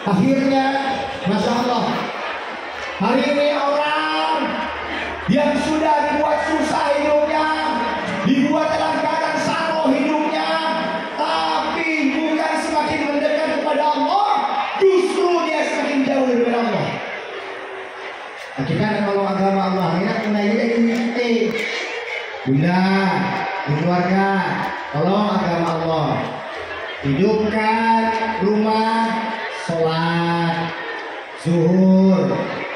Akhirnya, Masya Allah, hari ini orang yang sudah dibuat susah hidupnya, dibuat dalam keadaan sano hidupnya, tapi bukan semakin mendekat kepada Allah, justru dia semakin jauh dari Allah. Kita kalau agama Allah, enak menaiki ini, bunda, di keluarga, tolong agama Allah, hidupkan rumah, sholat, zuhur,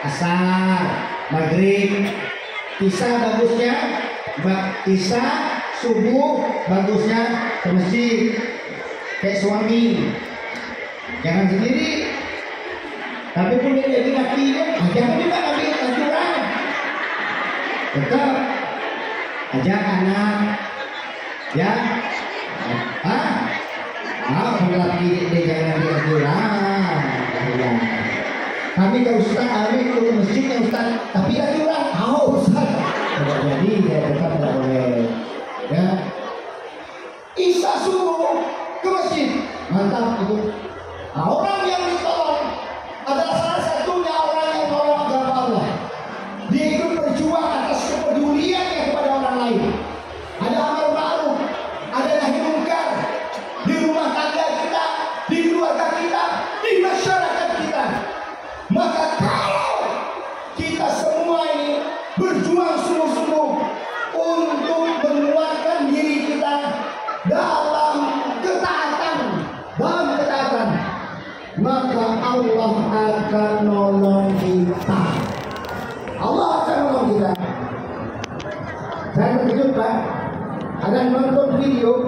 asar, maghrib, isya bagusnya, isya subuh bagusnya ke masjid, kayak suami, jangan sendiri. Tapi pun dia jadi laki, jangan juga ambil anjuran. Tetap ajak anak, ya, kalau laki dia jangan ambil anjuran. Kami ke Ustaz, kami ke masjidnya Ustaz, tapi anjuran, Ustaz. Tidak jadi, ya tetap tidak boleh. Ya, isya subuh ke masjid, mantap itu. Orang yang ditolong adalah salah satunya orang yang menolong agama Allah. Dia ikut berjuang atas kepeduliannya kepada orang lain. Ada amal ma'ruf, ada nahi munkar di rumah tangga kita, di keluarga kita, di masyarakat kita. Maka kalau kita semua ini berjuang sungguh-sungguh untuk menguatkan diri kita dalam ketaatan, maka Allah akan nolong kita. Allah akan nolong kita. Saya terkejut, Pak. Ada nonton video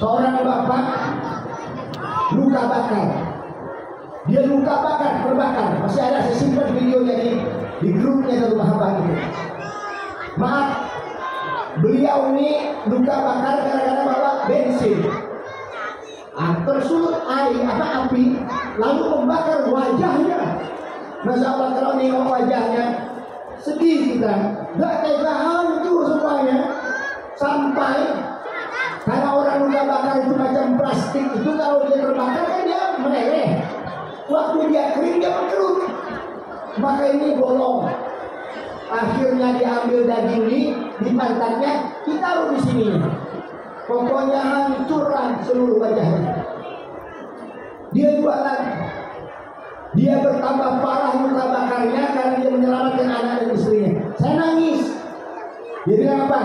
seorang bapak luka bakar. Dia luka bakar, terbakar. Masih ada, saya simpan videonya di grupnya dari Bapak itu. Maaf, beliau ini luka bakar gara-gara bawa bensin. Tersulut api lalu membakar wajahnya. Masya Allah, kalau nengok wajahnya sedih kita, gak tega, hancur semuanya. Sampai karena orang luka bakar itu macam plastik itu, kalau dia terbakar kan dia meleleh. Waktu dia kering dia berkerut, maka ini bolong. Akhirnya diambil daging di pantatnya, ditaruh di sini. Pokoknya hancurlah seluruh wajahnya. Dia jualan. Dia bertambah parah luka bakarnya karena dia menyelamatkan anak dan istrinya. Saya nangis. Dia bilang apa?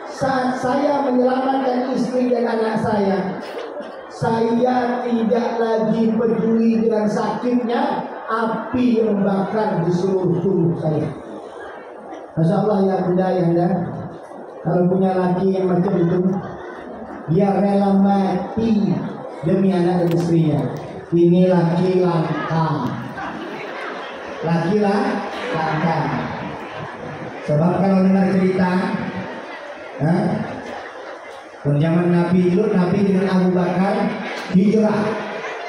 Saat saya menyelamatkan istri dan anak saya tidak lagi peduli dengan sakitnya api yang membakar di seluruh tubuh saya. Masya Allah ya bunda, ya anda, kalau punya laki yang macam itu, dia rela mati demi anak dan istrinya. Ini laki langka. Laki langka. Sebab kalau dengar cerita, zaman Nabi Lut, Nabi dengan Abu Bakar hijrah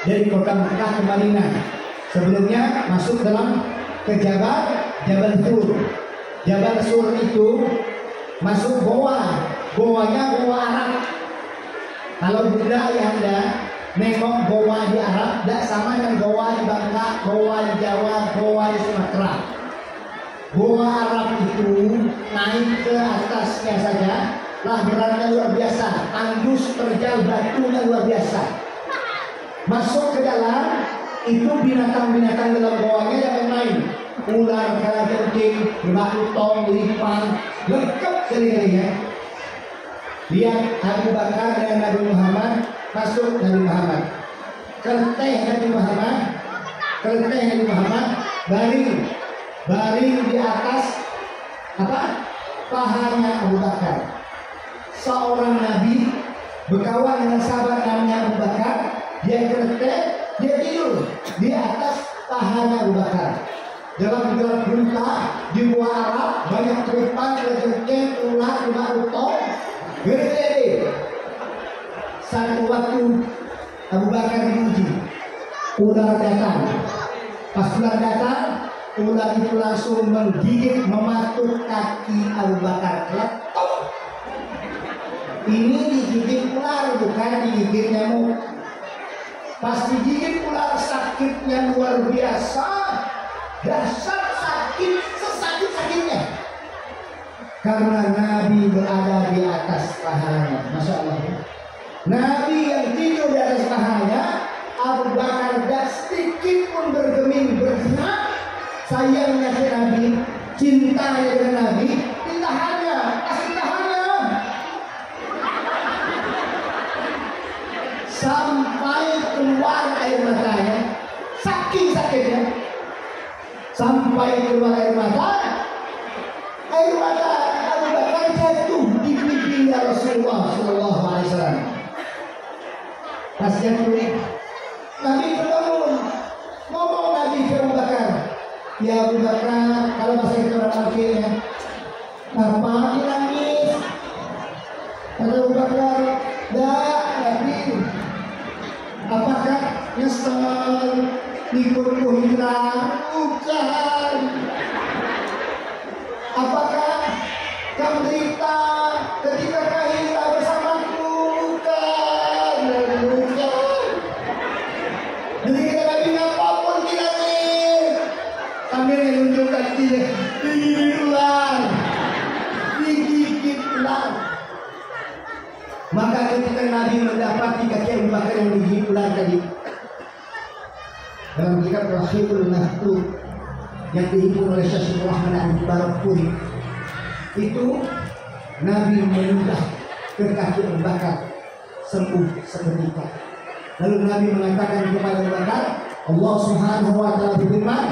dari kota Mekah ke Madinah. Sebelumnya masuk dalam ke Jabal Sur. Jabal Sur itu masuk goa. Goanya goa Arab. Kalau bunda ya anda nengok goa di Arab, tidak sama dengan goa di Bangka, goa di Jawa, goa di Sumatera. Goa Arab itu naik ke atasnya saja, lahirannya luar biasa, andus terjal batunya luar biasa. Masuk ke dalam, itu binatang-binatang dalam goanya yang main. Ular, kalajengking, makutong, lipang, lengkap sekali-kalinya. Lihat Abu Bakar dan Nabi Muhammad, masuk Nabi Muhammad. Kelenteh Nabi Muhammad baring di atas pahanya Abu Bakar. Seorang Nabi berkawan dengan sahabat namanya Abu Bakar, dia kelenteh, dia tidur di atas pahanya Abu Bakar. Dalam gerak berita di gua Arab banyak teripang, kalajengking, ular, makutong. Gede. Satu waktu Abu Bakar diuji, ular datang. Pas ular datang, ular itu langsung menggigit, mematuk kaki Abu Bakar. Letok. Ini digigit ular, bukan digigit nyamuk. Pas digigit ular sakit sakitnya luar biasa, dahsyat, sakit, sesakit-sakitnya. Karena Nabi berada di atas pahanya. Masya Allah. Nabi yang tidur di atas pahanya, Abu Bakar tidak sedikit pun bergeming bergerak. Sayangnya si Nabi, cintanya dengan Nabi, ditahannya, kasih tahannya. Sampai keluar air matanya, saking sakitnya. Sampai keluar air mata Abu Bakar jatuh di pipinya Rasulullah Sallallahu Alaihi Wasallam. Pas jatuh, Nabi terbangun, ngomong Nabi ke Abu Bakar, ya Abu Bakar, kalau bahasa kita orang akhirnya, apa nangis? Kata Abu Bakar, dah Nabi, apakah nyesel ikut hilang? Bukan. Apakah kamu derita ketika kahila bersamaku? Bukan. Jadi kita Nabi apapun kita nih, sambil menunjukkan diri, diulang, digigit ulang. Maka ketika Nabi mendapati kaki Abu Bakar yang digigit ulang tadi, dalam kitab Rahimul Mahfud yang dihimpun oleh Syekh Rahman Al-Barakuri, itu Nabi meludah ke kaki Abu Bakar, sembuh seketika. Lalu Nabi mengatakan kepada Abu Bakar, Allah Subhanahu wa taala berfirman,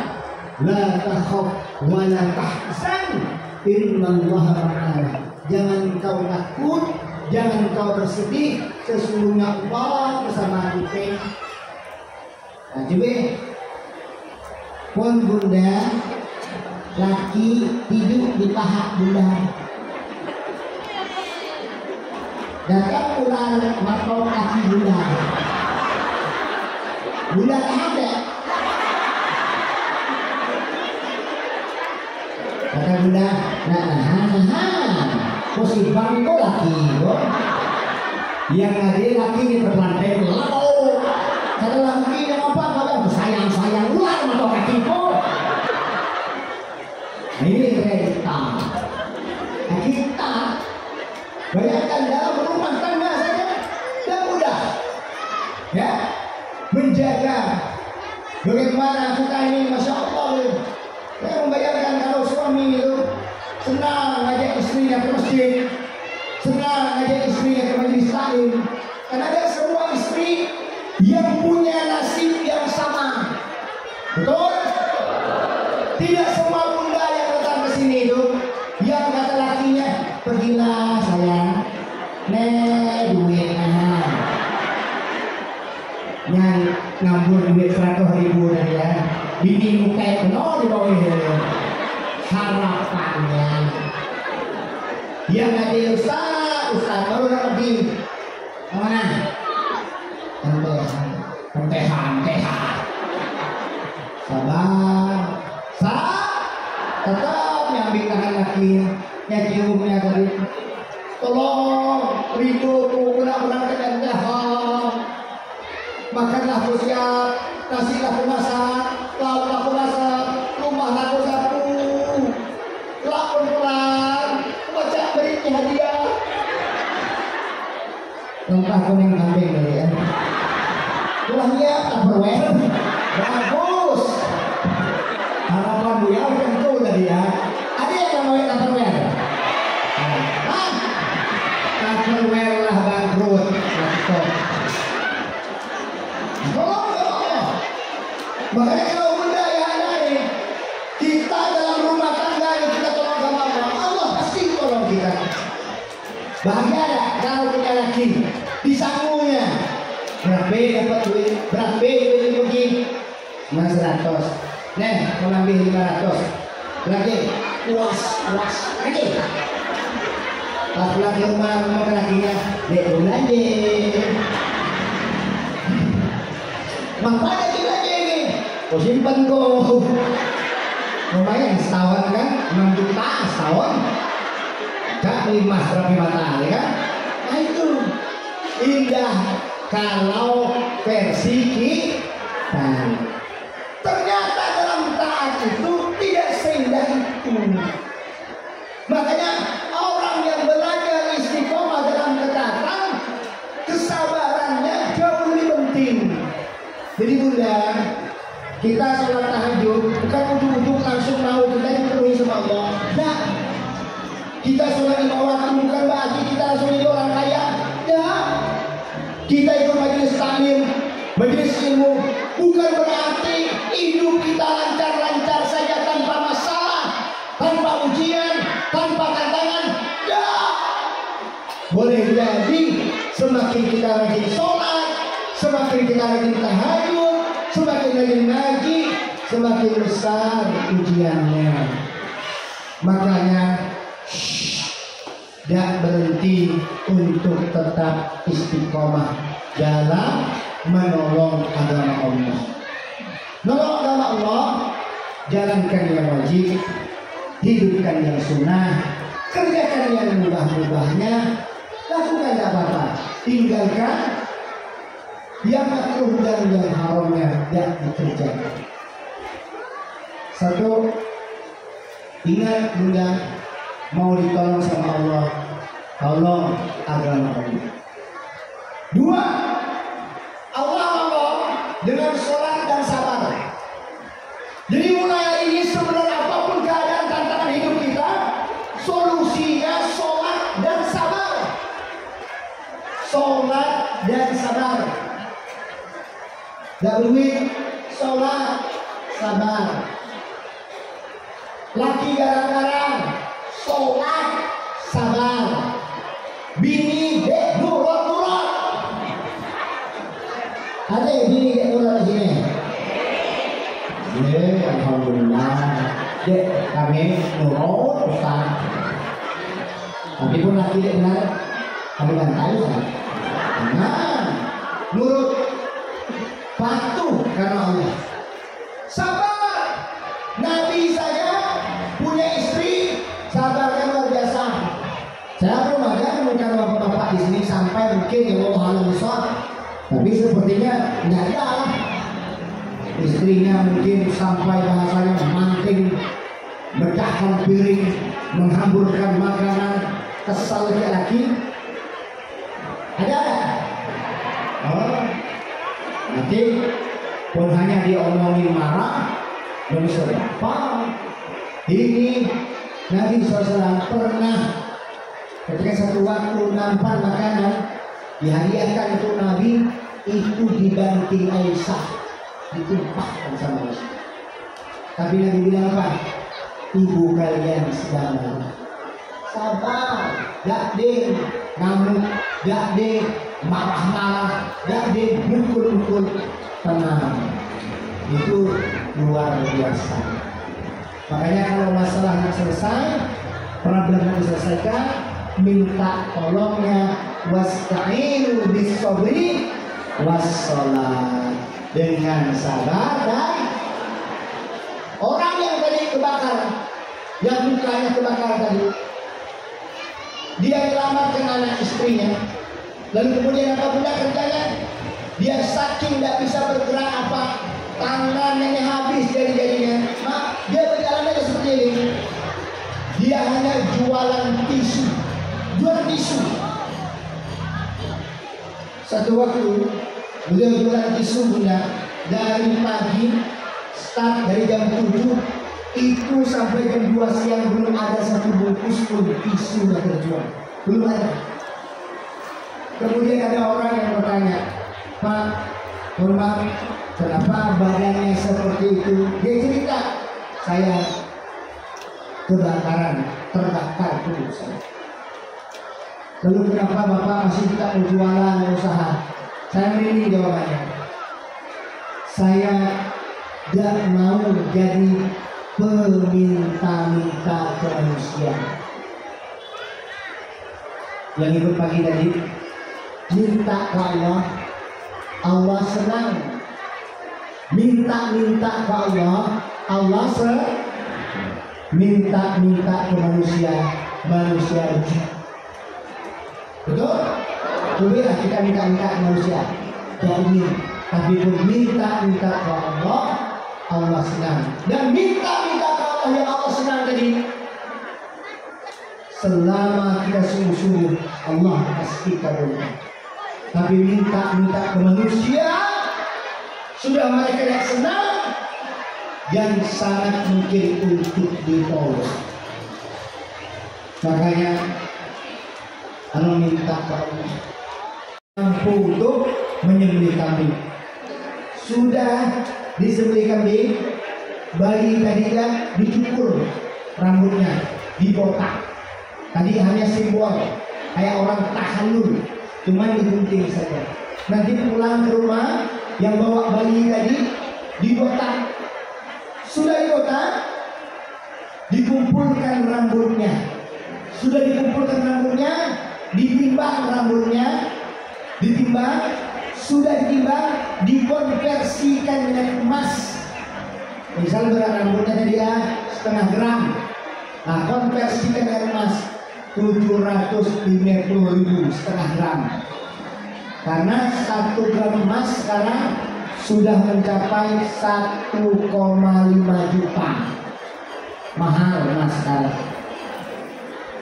la takhaf wa la tahzan innallaha ma'ana. Jangan kau takut, jangan kau bersedih, sesungguhnya Allah bersama kita. Nah, coba pun bunda laki tidur di paha bunda, datang ular matok kaki bunda. Bunda ada. Kata bunda, musibah itu laki, yang ada laki di berlantai lalu. Kata laki yang apa? Kalau sayang ular matok kakiku. Ini kita. Kita bayangkan dalam rumah tangga saja tidak mudah, ya, menjaga. Bagaimana kita ini, masya Allah. Saya membayangkan kalau suami itu senang ngajak istrinya ke masjid, senang ngajak istrinya ke majelis taklim. Karena ada semua istri yang punya nasib yang sama, betul? Tidak semua bunda yang datang ke sini itu yang kata lakinya, pergilah sayang, duit yang ngambur duit 100.000 dari ya, bini muka penuh di bawah harapannya. Yang ada ustaz baru nak pergi kemana? Pentehan. Sabar, tetap nyambil tangan laki, ciumnya tadi. Tolong, rinduku benar-benar kedengaran. Makanlah aku siap, nasilah aku masak, lauk aku masak, rumah aku sapu, lakon pulang, baca berinya hadiah. Lengkap kuning kambing dari ya. Pulangnya Tupperware, bagus. Harapan bu ya tentu tadi ya. Ada yang namanya Tupperware. Tupperware lah bangkrut. Makanya kalau bunda ya ini, kita dalam rumah tangga yang kita tolong sama Allah pasti tolong kita. Bahagia ada kalau punya laki di sanggungnya. Berapa dapat duit? Berapa duit pergi? 100. Nih, mau ambil 500. Lagi, puas. Lagi. Pas pulang ke rumah ke lakinya, dek belanja. Makanya kita ini, kau simpan kau. Lumayan setahun kan, 6 juta setahun. Gak beli emas berapa matahari kan? Nah itu indah kalau versi kita. Jadi bunda, kita sholat tahajud bukan ujung-ujung langsung mau kita dipenuhi sama Allah. Nah, kita sholat 5 waktu bukan berarti kita langsung jadi orang kaya. Ya, kita ikut majelis taklim, majelis ilmu, bukan berarti hidup kita lancar-lancar saja tanpa masalah, tanpa ujian, tanpa tantangan. Ya, boleh jadi semakin kita rajin sholat, semakin kita rajin tahajud, semakin rajin ngaji, semakin besar ujiannya. Makanya tidak berhenti untuk tetap istiqomah dalam menolong agama Allah. Menolong agama Allah, jalankan yang wajib, hidupkan yang sunnah, kerjakan yang mubah-mubahnya, lakukan tidak apa-apa, tinggalkan yang makruh dan yang haramnya tidak dikerjakan. Satu, ingat bunda, mau ditolong sama Allah, tolong agama Allah. Dua, Allah dengan sholat dan sabar. Jadi mulai hari ini sebenarnya apapun keadaan tantangan hidup kita, solusinya sholat dan sabar. Sholat dan sabar. Gak duit, sholat, sabar. Laki garang-garang, sholat, sabar. Bini dek nurut. Ada bini dek nurut di sini? Alhamdulillah. Dek kami nurut Ustaz. Tapi pun laki dek benar, kami bantai Ustaz. Nah, nurut, patuh karena Allah. Sabar. Nabi saja punya istri, sabarnya luar biasa. Saya belum ada menemukan bapak-bapak di sini sampai mungkin ya Allah alam besar. Tapi sepertinya tidak ada. Istrinya mungkin sampai bahasanya memanting, mecahkan piring, menghamburkan makanan, kesal laki-laki. Ada? Oh, nanti pun hanya diomongin marah. Nabi SAW, ini Nabi SAW pernah ketika satu waktu nampak makanan dihadiahkan untuk Nabi, itu dibanting Aisyah, ditumpahkan sama Aisyah. Tapi Nabi bilang apa? Ibu kalian sedang sabar, gak deh ngamuk, gak deh marah-marah, gak deh mukul-mukul, tenang. Itu luar biasa. Makanya kalau masalahnya selesai, problemnya diselesaikan, minta tolongnya, wasta'inu bis-sabri was-shalah, dengan sabar. Dan orang yang tadi kebakar, yang mukanya kebakar tadi, dia menyelamatkan anak istrinya, lalu kemudian apa pula kerjanya? Dia saking tidak bisa bergerak apa, tangannya habis jari-jarinya, dia berjalan aja seperti ini. Dia hanya jualan tisu. Satu waktu beliau jualan tisu bunda, dari pagi start dari jam 7 itu sampai jam 2 siang belum ada satu bungkus pun tisu yang terjual, belum ada. Kemudian ada orang yang bertanya, Pak, maaf, kenapa badannya seperti itu? Dia cerita, saya kebakaran, terbakar tubuh saya. Lalu kenapa Bapak masih tidak berjualan usaha? Saya ini jawabannya. Saya tidak mau jadi peminta-minta ke manusia. Yang ikut pagi tadi, minta ke Allah, Allah senang. Minta-minta ke Allah, Allah senang. Minta-minta ke manusia, manusia rugi. Betul? Cobalah kita minta-minta ke manusia, jadi tapi pun minta-minta ke Allah, Allah senang. Dan minta-minta ke Allah yang Allah senang tadi, selama kita sungguh-sungguh, Allah pasti kabulkan. Tapi minta-minta ke manusia, sudah mereka yang senang dan sangat mungkin untuk ditolak. Makanya anu minta kamu mampu untuk menyembelih kambing. Sudah disembelih kambing, bayi tadinya dicukur rambutnya, dibotak. Tadi hanya simbol kayak orang tahallul, cuma digunting saja. Nanti pulang ke rumah yang bawa bayi tadi dibotak. Sudah dibotak, dikumpulkan rambutnya. Sudah dikumpulkan rambutnya, ditimbang rambutnya, ditimbang, sudah ditimbang, dikonversikan dengan emas. Misal berat rambutnya tadi ya 0,5 gram. Nah, konversikan dengan emas 750.000 0,5 gram. Karena 1 gram emas sekarang sudah mencapai 1,5 juta. Mahal emas sekarang.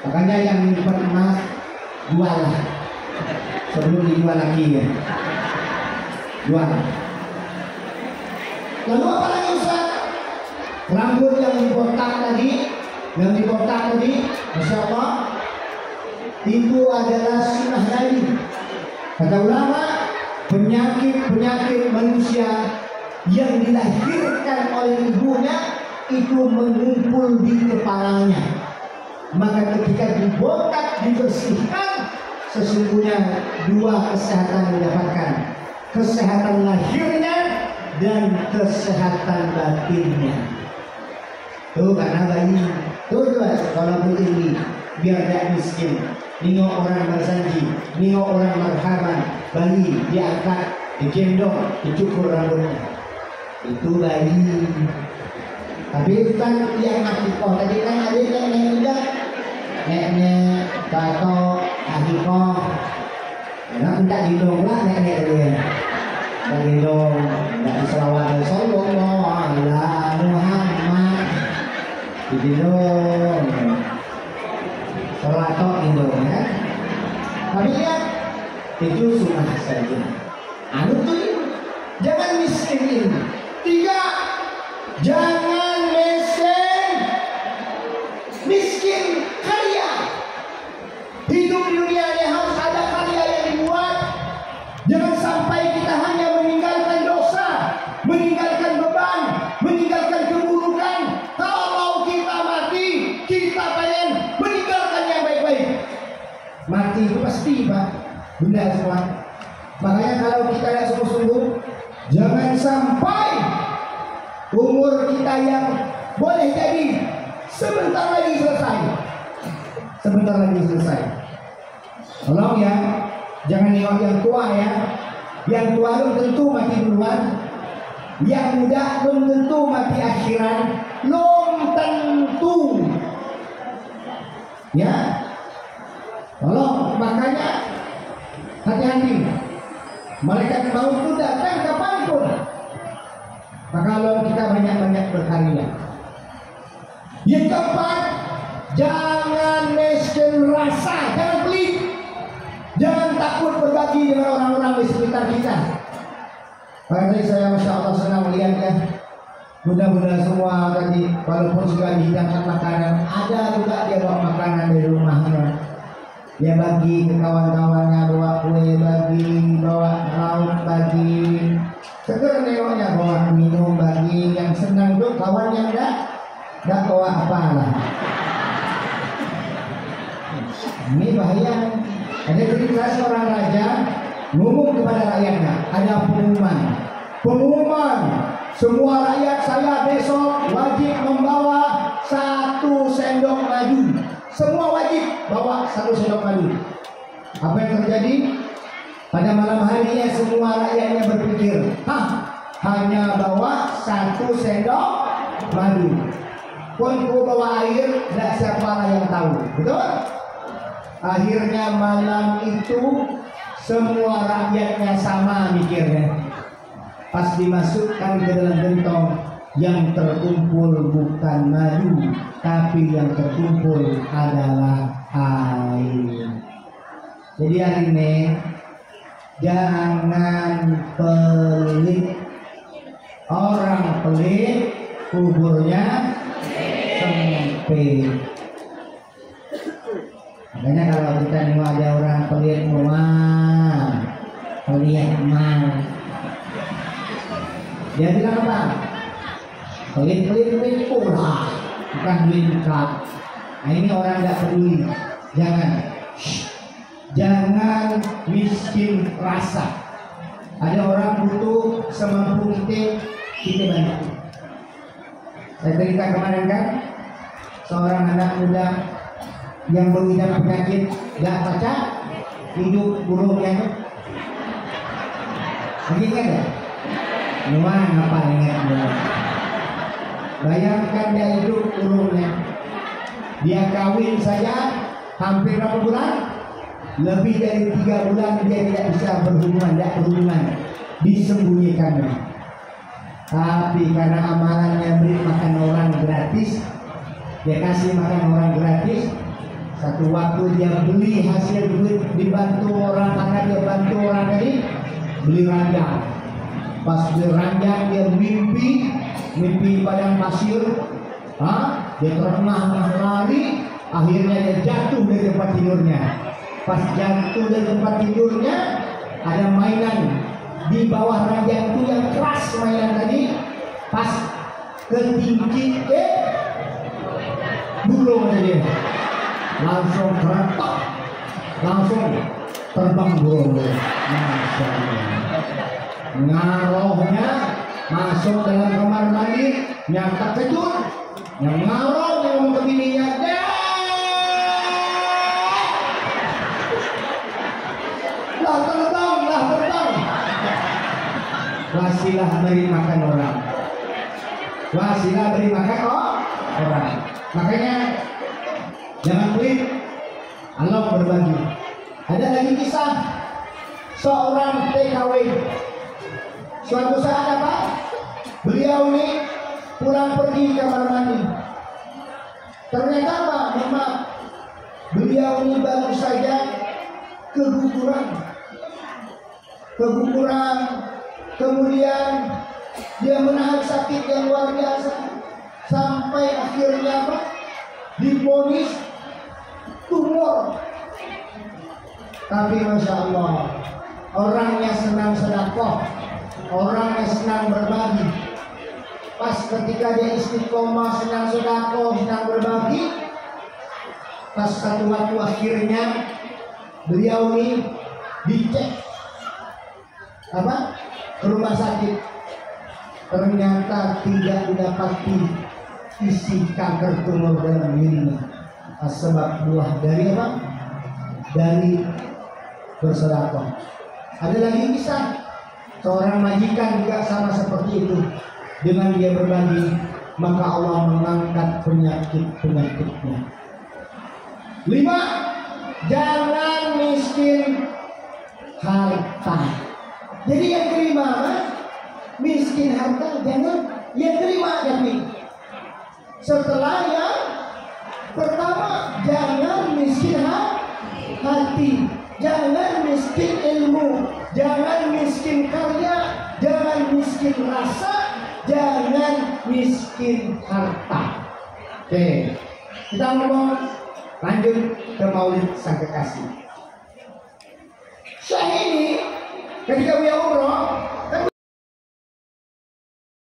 Makanya yang nyimpan emas jual lah sebelum dijual lagi ya. Jual. Lalu apa lagi Ustaz? Rambut yang dibotak tadi, Masya Allah, itu adalah sunnah Nabi. Kata ulama, penyakit manusia yang dilahirkan oleh ibunya itu mengumpul di kepalanya. Maka ketika dibotak, dibersihkan, sesungguhnya 2 kesehatan didapatkan, kesehatan lahirnya dan kesehatan batinnya. Tuh karena bayi, tuh kalau begini biar tidak miskin. Nengok orang bersanji, nengok orang marhaban, bayi diangkat, digendong, dicukur rambutnya. Itu bayi. Tapi kan yang akikoh tadi kan ada yang udah nenek, tato, akikoh. Nah, minta gendong lah nenek dia. Tak gendong, tak diselawat sallallahu ala Muhammad. Digendong. Salat gendong ya. Tapi lihat, itu sunnah saja. Anu tuh jangan miskin. 3, jangan miskin karya. Hidup di dunia ini harus ada karya yang dibuat. Jangan sampai kita hanya meninggalkan dosa, meninggalkan beban, meninggalkan keburukan. Kalau mau kita mati, kita pengen meninggalkan yang baik-baik. Mati itu pasti Pak, benda semua. Makanya kalau kita yang sungguh-sungguh, jangan sampai umur kita yang boleh jadi sebentar lagi selesai. Tolong ya, jangan nengok yang tua ya. Yang tua belum tentu mati duluan. Yang muda belum tentu mati akhiran. Belum tentu. Ya. Tolong, makanya hati-hati. Malaikat maut itu datang kapanpun. Maka kalau kita banyak-banyak berkarya. Yang keempat, jangan miskin rasa, jangan pelit, jangan takut berbagi dengan orang-orang di sekitar kita. Tadi saya Masya Allah senang melihatnya. Mudah-mudahan semua tadi walaupun sudah dihidangkan makanan, ada juga dia bawa makanan dari rumahnya. Dia bagi ke kawan-kawannya, bawa kue bagi, bawa lauk bagi. Seger nengoknya bawa minum bagi. Yang senang tuh kawan yang enggak bawa apalah. Ini bahaya. Ada ketika seorang raja ngomong kepada rakyatnya, ada pengumuman, semua rakyat saya besok wajib membawa 1 sendok madu. Semua wajib bawa 1 sendok madu. Apa yang terjadi? Pada malam harinya semua rakyatnya berpikir, hanya bawa 1 sendok madu. Pun bawa air, tidak siapa yang tahu. Betul? Akhirnya malam itu semua rakyatnya sama mikirnya. Pas dimasukkan ke dalam gentong, yang terkumpul bukan madu, tapi yang terkumpul adalah air. Jadi hari ini jangan pelit, Orang pelit kuburnya sempit. Makanya kalau kita nengok ada orang pelit mual, pelit mal, dia bilang apa? Pelit pula, bukan lingkap. Nah ini orang tidak peduli. Jangan miskin rasa. Ada orang butuh semampu kita bantu. Saya cerita kemarin kan, seorang anak muda yang mengidap penyakit gak baca, hidup burungnya itu. Lagi ingat ya? Nuan apa ingat dia? Bayangkan dia hidup burungnya. Dia kawin saja hampir berapa bulan? Lebih dari 3 bulan dia tidak bisa berhubungan, disembunyikannya. Tapi karena amalannya beri makan orang gratis, dia kasih makan orang gratis. Satu waktu dia beli hasil duit, dibantu orang, karena dia bantu orang tadi beli ranjang. Pas beli ranjang dia mimpi padang pasir. Dia terengah lari, akhirnya dia jatuh dari tempat tidurnya. Pas jatuh dari tempat tidurnya, ada mainan di bawah ranjang itu yang keras mainan tadi. Pas ketinggi burung dia langsung terentak, langsung terbang burung. Masya Allah. Ngarohnya masuk dalam kamar mandi, nyata kejut, yang ngaroh yang ke bininya, lah terbang. Wasilah beri makan orang. Orang. Makanya jangan pelit, Allah berbagi. Ada lagi kisah seorang TKW. Suatu saat apa? Beliau ini pulang pergi ke kamar mandi. Ternyata apa? Memang beliau ini baru saja keguguran. Kemudian dia menahan sakit yang luar biasa sampai akhirnya apa? Divonis tumor. Tapi masya Allah, orangnya senang sedekah, orangnya senang berbagi. Pas ketika dia istiqomah senang sedekah, senang berbagi, pas satu waktu akhirnya beliau ini dicek ke rumah sakit, ternyata tidak didapati isi kanker tumor dalam dirinya. Sebab buah dari apa? Dari bersedekah. Ada lagi kisah seorang majikan juga sama seperti itu. Dengan dia berbagi, maka Allah mengangkat penyakitnya. 5. Jangan miskin harta. Jadi yang terima miskin harta, jangan yang terima. Tapi setelah yang pertama, jangan miskin hati, jangan miskin ilmu, jangan miskin karya, jangan miskin rasa, jangan miskin harta. Oke, kita ngomong lanjut ke Maulid Sang Kekasih. Syekh ini ketika beliau